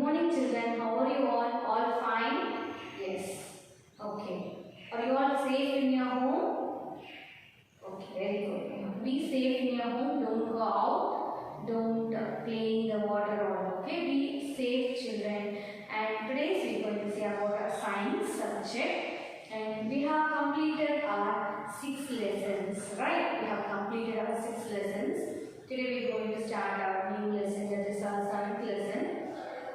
Morning children, how are you all? All fine? Yes. Okay. Are you all safe in your home? Okay, very good. Be safe in your home. Don't go out. Don't play in the water all. Okay, be safe children. And today we are going to see about a science subject. And we have completed our 6 lessons, right? We have completed our 6 lessons. Today we are going to start our new lesson, that is our 7th lesson.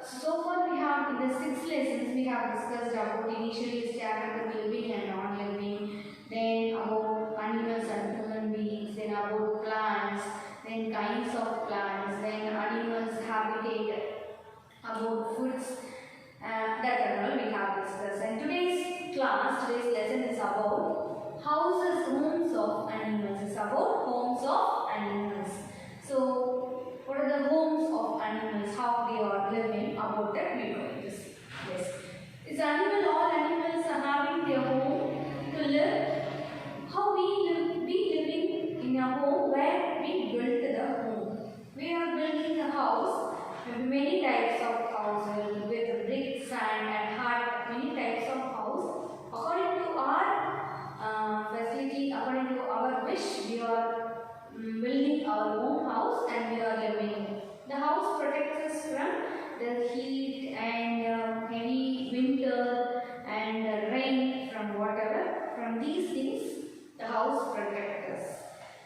So far we have in the 6 lessons we have discussed about initially started with living and non-living, then about animals and human beings, then about plants, then kinds of plants, then animals habitat, about foods, that and all we have discussed. And today's lesson is about houses, homes of animals. It's about homes of animals. So what are the homes of animals, how they are living, about that we are going to see. Yes. Is all animals are having their home to live? How we living in a home where we built the home. We are building a house with many types of houses with brick, sand and hut, many types of house. According to our facility, according to our wish, we are building our own house and we are living. The house protects us from the heat and heavy winter and rain, from whatever. From these things, the house protects us.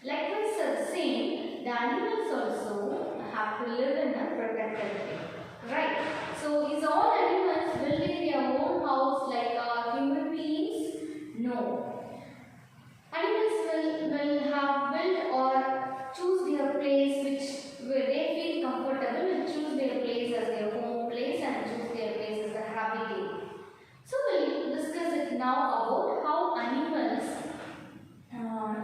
Likewise, the same, the animals also have to live in a protected way. Right? So, is all animals building their own house like human beings? No. Animals will have built or choose their place where they feel comfortable, will choose their place as their home place and choose their place as the habitat. So we'll discuss it now about how animals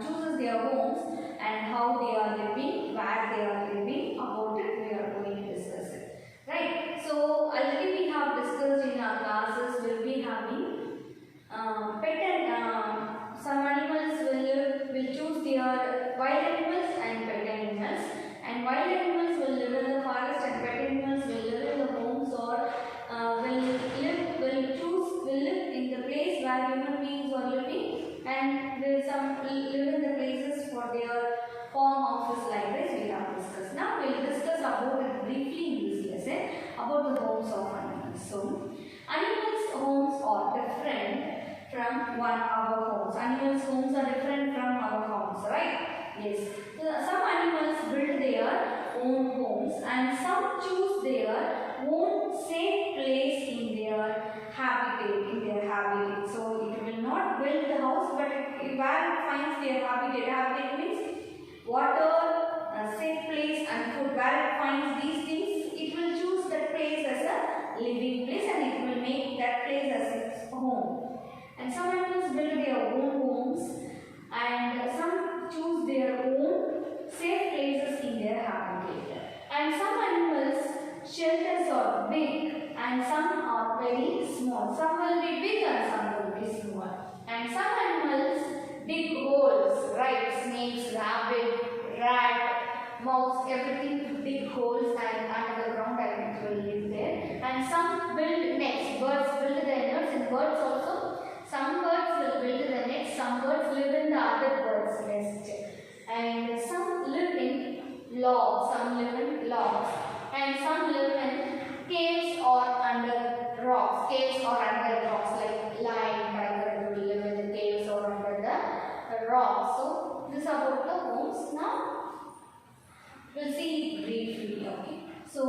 chooses their homes and how they are living, where they are living. About it we are going to discuss it. Right. So already we have discussed in our classes. We'll be having pet and some animals will choose their wild animals and pet animals, and wild animals will live in the forest and pet animals will live in the homes or will live in the place where human beings are living, and there some live in the places for their farm office. Like this we have discussed. Now we will discuss about it briefly in this lesson about the homes of animals. So animals' homes are different from our homes. Animals' homes are different from our homes, right? Yes. So, some animals build their own homes and some choose their own safe place in their habitat. So it will not build the house, but where it finds their habitat. Habitat means water, safe place and food. Where it finds these things, it will choose that place as a living place and it will make that place as its home. And some animals build their own homes and some choose their own safe places in their habitat. And some animals shelters are big and some are very small. Some will be big and some will be small. And some animals dig holes, right? Snakes, rabbit, rat, mouse, everything dig holes and under the ground and it will live there. And some build nests. Birds build their nests, and birds also. Some birds will build the nest, some birds live in the other bird's nest. And some live in logs, and some live in caves or under rocks. Like lion, tiger will live in the caves or under the rocks. So this is about the homes. Now we'll see it briefly. Okay. So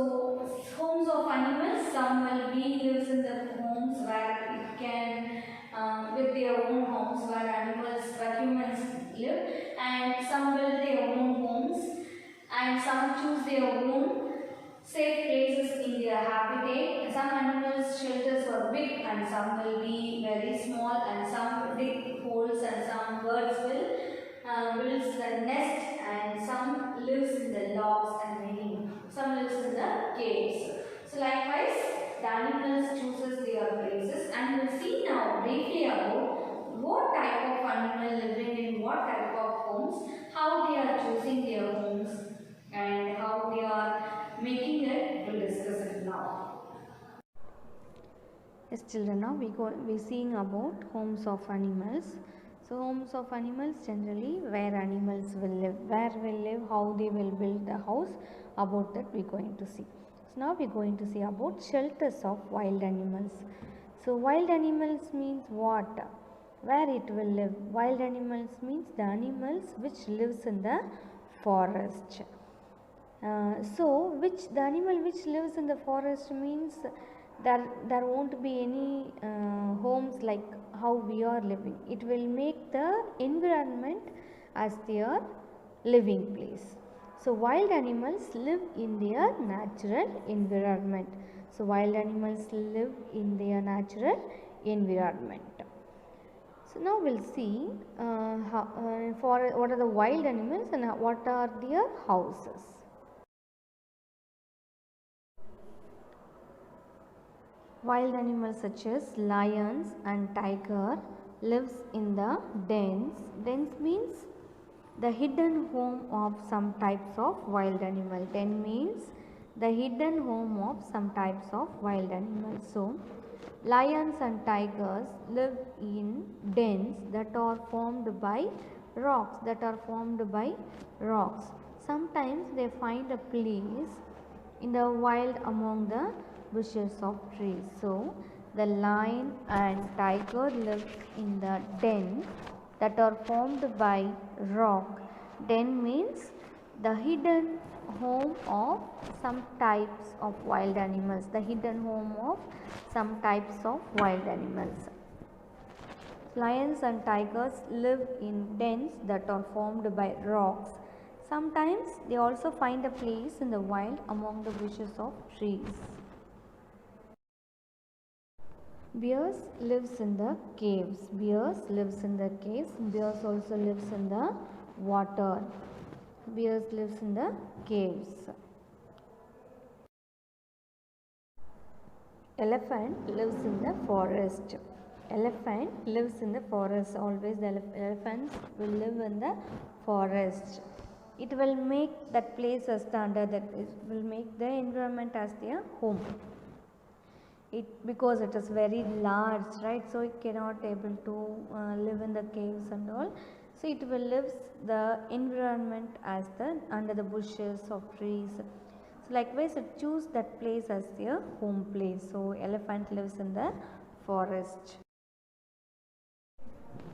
homes of animals, some will be lives in the homes where it can with their own homes where humans live, and some build their own homes and some choose their own safe places in their habitat. Some animals shelters are big and some will be very small, and some dig holes, and some birds will build the nest, and some lives in the logs, and some lives in the caves. So likewise, the animals chooses their places, and we'll see now briefly about what type of animal living in what type of homes, how they are choosing their homes and how they are making it. We'll discuss it now. Yes, children, now we seeing about homes of animals. So homes of animals generally where animals will live, where will live, how they will build the house. About that we going to see. So now we going to see about shelters of wild animals. So wild animals means what? Where it will live. Wild animals means the animals which lives in the forest. So which the animal which lives in the forest means there won't be any homes like how we are living. It will make the environment as their living place. So wild animals live in their natural environment. So wild animals live in their natural environment. So now we'll see for what are the wild animals and what are their houses. Wild animals such as lions and tiger lives in the dens. Dens means the hidden home of some types of wild animal. Den means the hidden home of some types of wild animals. So, lions and tigers live in dens that are formed by rocks. Sometimes they find a place in the wild among the bushes of trees. So, the lion and tiger live in the den that are formed by rock. Den means the hidden home of some types of wild animals. The hidden home of some types of wild animals. Lions and tigers live in dens that are formed by rocks. Sometimes they also find a place in the wild among the bushes of trees. Bears lives in the caves. Bears also lives in the water. Bears lives in the caves. Elephant lives in the forest. Always the elephants will live in the forest. It will make that place as the it will make the environment as their home. Because it is very large, right? So it cannot able to live in the caves and all. So it will live the environment as the under the bushes of trees. So likewise it choose that place as their home place. So elephant lives in the forest.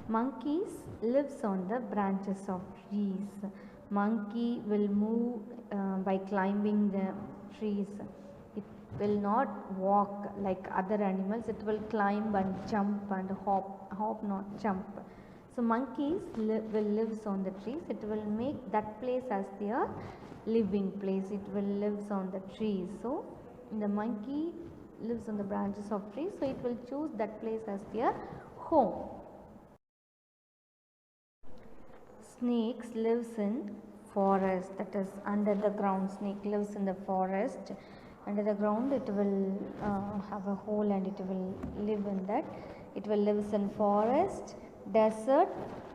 Monkeys lives on the branches of trees. Monkey will move by climbing the trees. It will not walk like other animals. It will climb and jump and hop not jump. So monkeys will lives on the trees. It will make that place as their living place. It will lives on the trees. So the monkey lives on the branches of trees. So it will choose that place as their home. Snakes lives in forest, that is under the ground. Snake lives in the forest. Under the ground it will have a hole and it will live in that. It will lives in forest, desert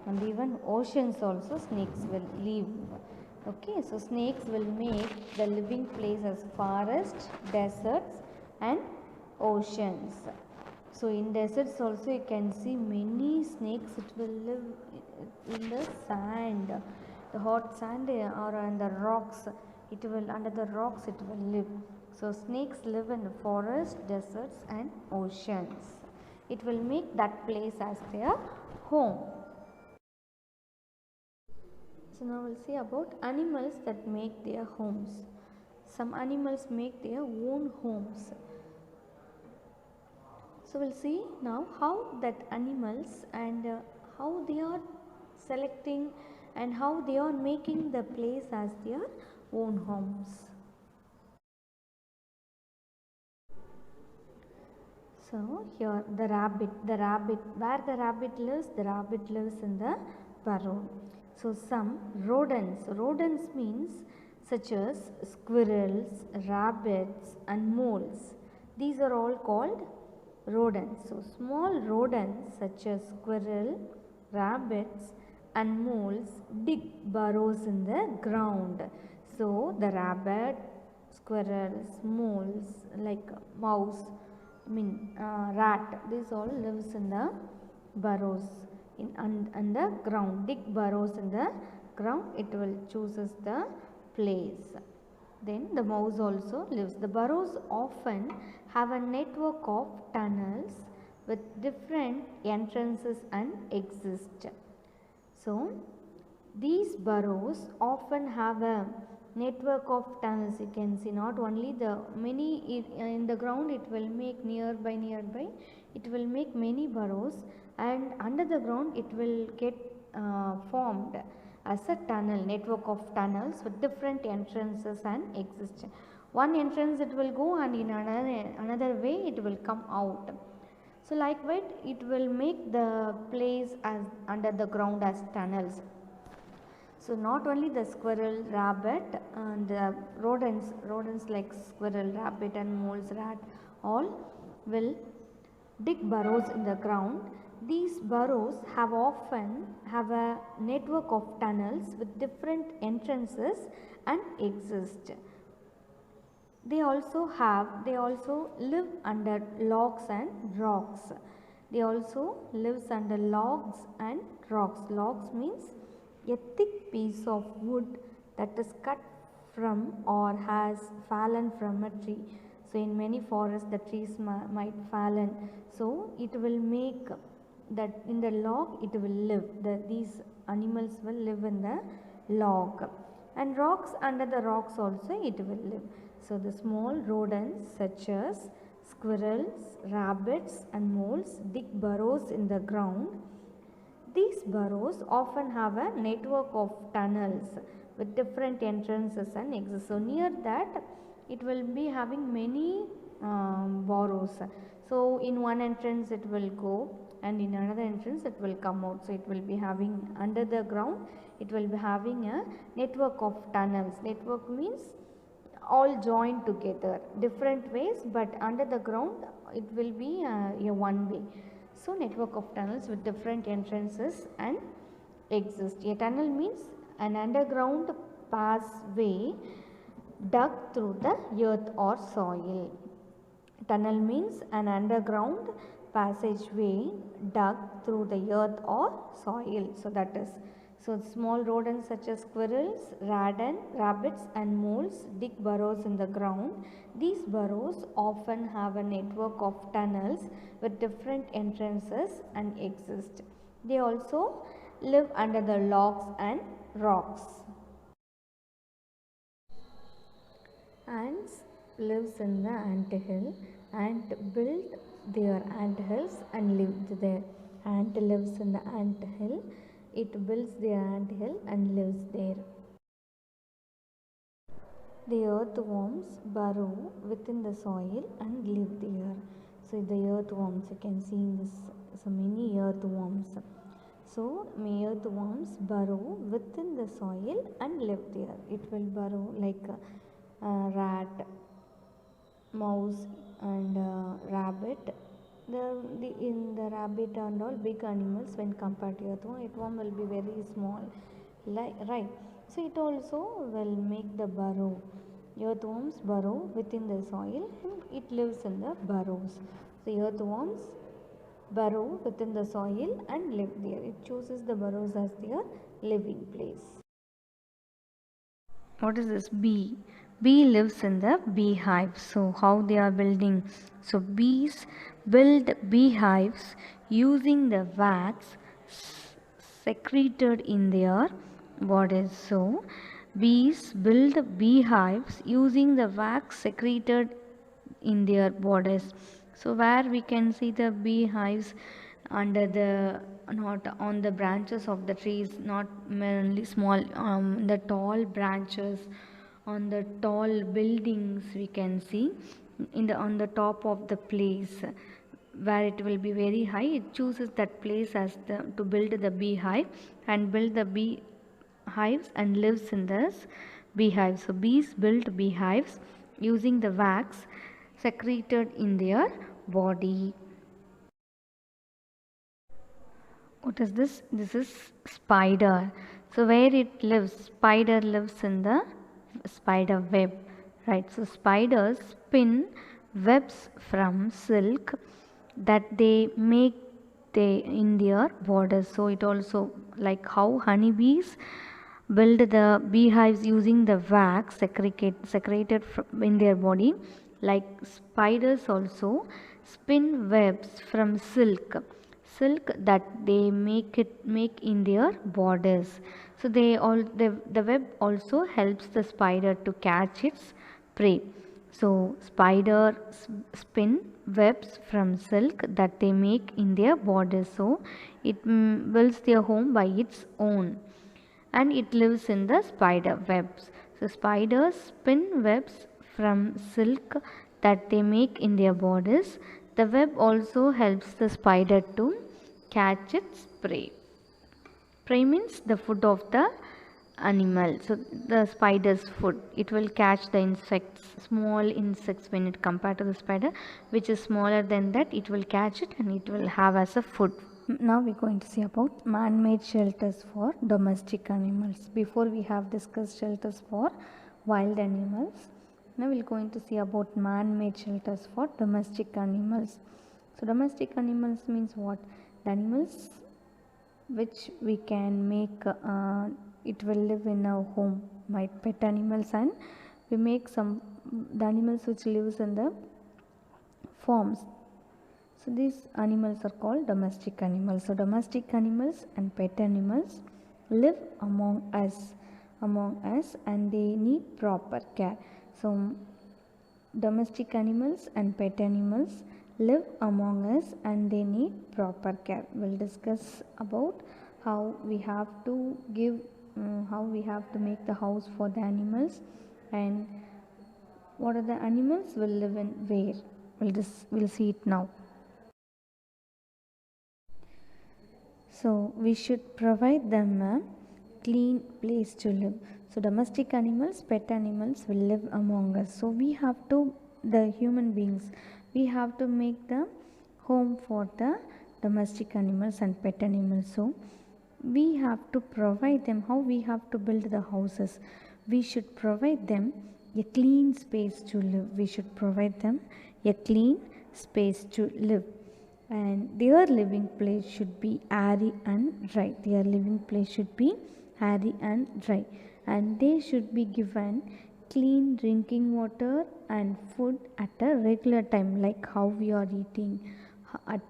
and even oceans also snakes will live. Okay, so snakes will make the living place as forest, deserts and oceans. So in deserts also you can see many snakes. It will live in the sand, the hot sand or on the rocks. It will under the rocks it will live. So snakes live in the forest, deserts and oceans. It will make that place as their home. So now we'll see about animals that make their homes. Some animals make their own homes. So we'll see now how that animals and how they are selecting and how they are making the place as their own homes. So here the rabbit, where the rabbit lives in the burrow. So some rodents means such as squirrels, rabbits and moles. These are all called rodents. So small rodents such as squirrel, rabbits and moles dig burrows in the ground. So the rabbit, squirrels, moles like mouse rat. This all lives in the burrows on the ground. Dig burrows in the ground. It will chooses the place. Then the mouse also lives. The burrows often have a network of tunnels with different entrances and exist. So these burrows often have a network of tunnels. You can see not only the many in the ground, it will make nearby it will make many burrows, and under the ground it will get formed as a tunnel, network of tunnels with different entrances and exist. One entrance it will go, and in another way it will come out. So likewise it will make the place as under the ground as tunnels. So not only the squirrel, rabbit and the rodents like squirrel, rabbit and moles, rat, all will dig burrows in the ground. These burrows often have a network of tunnels with different entrances and exist. They also live under logs and rocks. They also lives under logs and rocks. Logs means a thick piece of wood that is cut from or has fallen from a tree. So in many forests the trees might fallen. So it will make that in the log it will live. These animals will live in the log, and rocks, under the rocks also it will live. So the small rodents such as squirrels, rabbits and moles dig burrows in the ground. These burrows often have a network of tunnels with different entrances and exits. So near that it will be having many burrows. So in one entrance it will go, and in another entrance it will come out. So it will be having under the ground, it will be having a network of tunnels. Network means all joined together different ways, but under the ground it will be a one way. So network of tunnels with different entrances and exist. A tunnel means an underground passway dug through the earth or soil. Tunnel means an underground passageway dug through the earth or soil. So that is, so small rodents such as squirrels, rabbits and moles dig burrows in the ground. These burrows often have a network of tunnels with different entrances and exist. They also live under the logs and rocks. Ants lives in the ant hill. Ant build their ant hills and lived there. Ant lives in the ant hill. It builds their ant hill and lives there. The earthworms burrow within the soil and live there. So the earthworms, you can see in this, so many earthworms. So many earthworms burrow within the soil and live there. It will burrow like a rat, mouse and rabbit. In the rabbit and all big animals when compared to earthworm will be very small, right? So it also will make the burrow. Earthworms burrow within the soil and it lives in the burrows. So earthworms burrow within the soil and live there. It chooses the burrows as their living place. What is this? Bee. Bee lives in the beehive. So how they are building? So bees build beehives using the wax secreted in their bodies. So bees build beehives using the wax secreted in their bodies. So where we can see the beehives under the, not on the branches of the trees, not mainly small, the tall branches, on the tall buildings we can see in the on the top of the place where it will be very high. It chooses that place as to build the beehive and build the beehives and lives in this beehive. So bees build beehives using the wax secreted in their body. What is this? This is spider. So where it lives? Spider lives in the spider web, right? So spiders spin webs from silk that they make in their borders. So it also, like how honeybees build the beehives using the wax secreted in their body, like spiders also spin webs from silk that they make in their borders. So the web also helps the spider to catch its prey. So spiders spin webs from silk that they make in their borders. So it builds their home by its own, and it lives in the spider webs. So spiders spin webs from silk that they make in their borders. The web also helps the spider to catch its prey. Prey means the food of the animal. So the spider's food, it will catch the insects, small insects, when it compared to the spider which is smaller than that, it will catch it and it will have as a food. Now we're going to see about man-made shelters for domestic animals. Before we have discussed shelters for wild animals, now we're going to see about man-made shelters for domestic animals. So domestic animals means what? The animals which we can make, it will live in a home, my pet animals, and we make the animals which lives in the farms. So these animals are called domestic animals. So domestic animals and pet animals live among us and they need proper care. So domestic animals and pet animals live among us and they need proper care. We'll discuss about how we have to make the house for the animals, and what are the animals will live in where. We'll see it now. So we should provide them a clean place to live. So domestic animals, pet animals will live among us. So the human beings, we have to make the home for the domestic animals and pet animals. So we have to provide them. How we have to build the houses? We should provide them a clean space to live. We should provide them a clean space to live, and their living place should be airy and dry. Their living place should be airy and dry, and they should be given clean drinking water and food at a regular time, like how we are eating at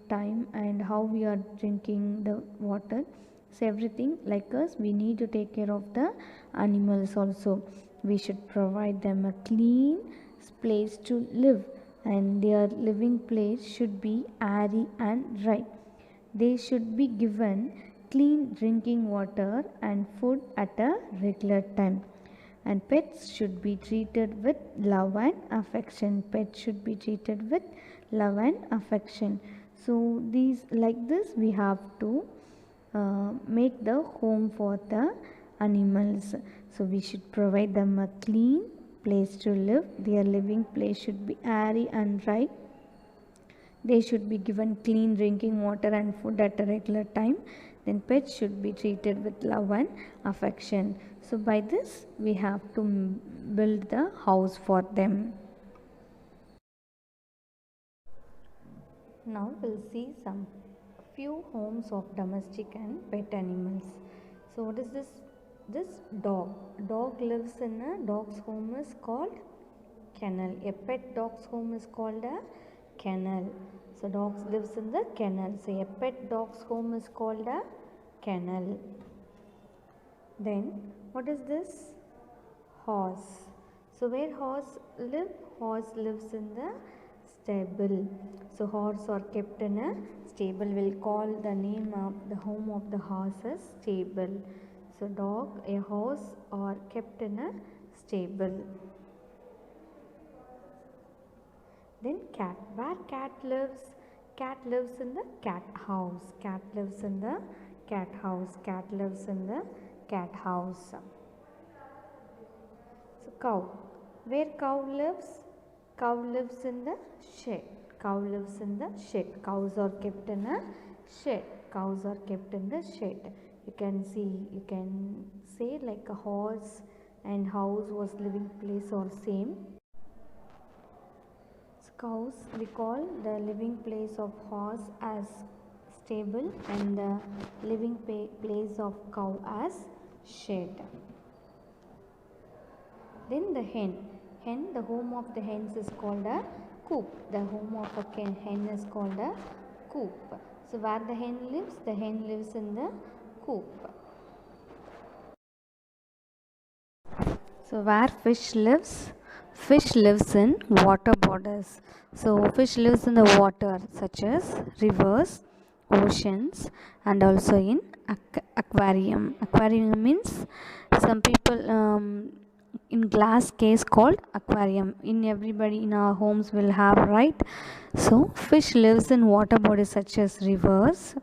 time and how we are drinking the water. So everything like us, we need to take care of the animals also. We should provide them a clean place to live, and their living place should be airy and dry. They should be given clean drinking water and food at a regular time. And pets should be treated with love and affection. Pets should be treated with love and affection. So like this we have to make the home for the animals. So we should provide them a clean place to live. Their living place should be airy and dry. They should be given clean drinking water and food at a regular time. Then pets should be treated with love and affection. So by this we have to build the house for them. Now we'll see some few homes of domestic and pet animals. So what is this? This dog lives in a dog's home is called kennel. A pet dog's home is called a kennel. So dogs lives in the kennel. So a pet dog's home is called a kennel. Then what is this? Horse. So where horse live? Horse lives in the stable. So horse are kept in a stable. We'll call the name of the home of the horse as stable. So a horse are kept in a stable. Then cat. Where cat lives? Cat lives in the cat house. Cat lives in the cat house. Cat lives in the cat house. So cow. Where cow lives? Cow lives in the shed. Cow lives in the shed. Cows are kept in a shed. Cows are kept in the shed. You can say like a horse and house was living place or same. Cows, we call the living place of horse as stable and the living place of cow as shed. Then the hen, the home of the hens is called a coop. The home of a hen is called a coop. So where the hen lives in the coop. So where fish lives? Fish lives in water borders. So fish lives in the water such as rivers, oceans, and also in aquarium. Aquarium means some people in glass case called aquarium. In everybody in our homes will have, right? So fish lives in water bodies such as rivers,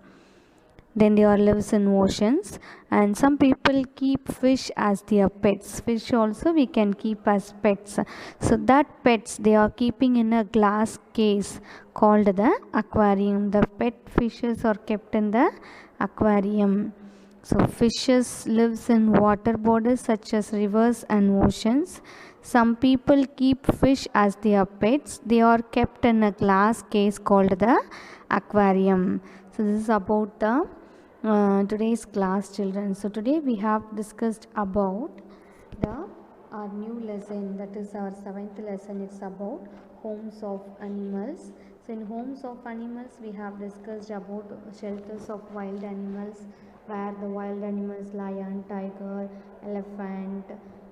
then they are lives in oceans, and some people keep fish as their pets. Fish also we can keep as pets. So that pets they are keeping in a glass case called the aquarium. The pet fishes are kept in the aquarium. So fishes lives in water borders such as rivers and oceans. Some people keep fish as their pets. They are kept in a glass case called the aquarium. So this is about the today's class, children. So today we have discussed about our new lesson, that is our 7th lesson. It's about homes of animals. So in homes of animals we have discussed about shelters of wild animals, where the wild animals, lion, tiger, elephant,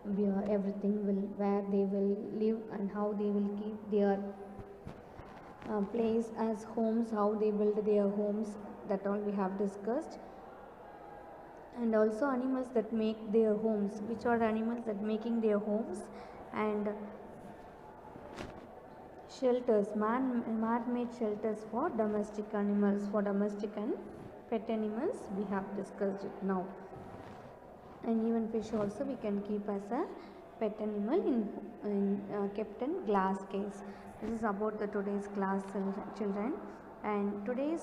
bear, everything will, where they will live and how they will keep their place as homes, how they build their homes, that all we have discussed. And also animals that make their homes, which are the animals that making their homes, and shelters, man-made shelters for domestic animals, for domestic and pet animals we have discussed it now. And even fish also we can keep as a pet animal kept in glass case. This is about the today's class, children. And today's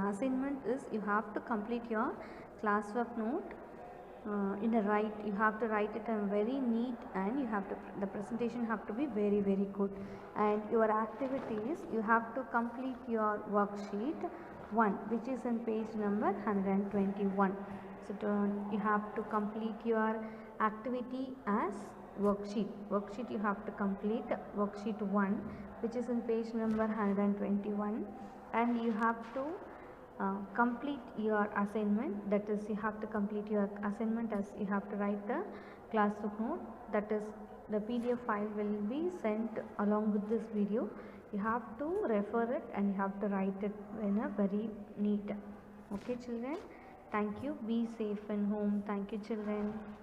assignment is you have to complete your classwork note in a you have to write it in very neat, and you have to, the presentation have to be very good. And your activities, you have to complete your worksheet 1, which is on page number 121. So you have to complete your activity as worksheet you have to complete worksheet 1, which is on page number 121. And you have to complete your assignment, that is you have to complete your assignment as you have to write the classwork note, that is the PDF file will be sent along with this video. You have to refer it and you have to write it in a very neat. Okay children, thank you. Be safe in home. Thank you children.